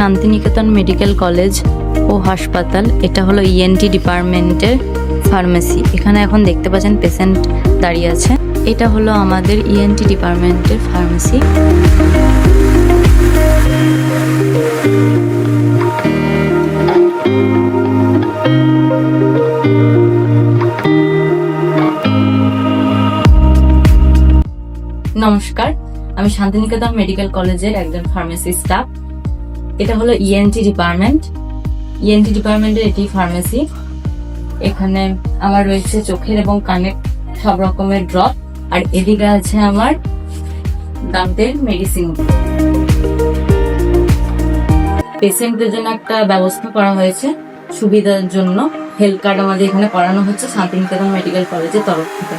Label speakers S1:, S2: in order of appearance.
S1: Santiniketan medical college ও হাসপাতাল। এটা হলো ইএনটি ডিপার্টমেন্টের ফার্মেসি। এখানে এখন দেখতে পাচ্ছেন পেশেন্ট দাঁড়িয়ে আছে। এটা হলো আমাদের ইএনটি ডিপার্টমেন্টের ফার্মেসি। নমস্কার, আমি শান্তিনিকেতন মেডিকেল কলেজের একজন ফার্মেসি স্টাফ। এটা হলো ইএনটি ডিপার্টমেন্ট। ইএনটি ডিপার্টমেন্টের এটি ফার্মেসি। এখানে আমার রয়েছে চোখের এবং কানের সব রকমের ড্রপ, আর এদিকে আছে আমার দাঁতের মেডিসিন। পেশেন্টদের জন্য একটা ব্যবস্থা করা হয়েছে সুবিধার জন্য। হেলথ কার্ড আমাদের এখানে করানো হচ্ছে শান্তিনিকেতন মেডিকেল কলেজের তরফ থেকে।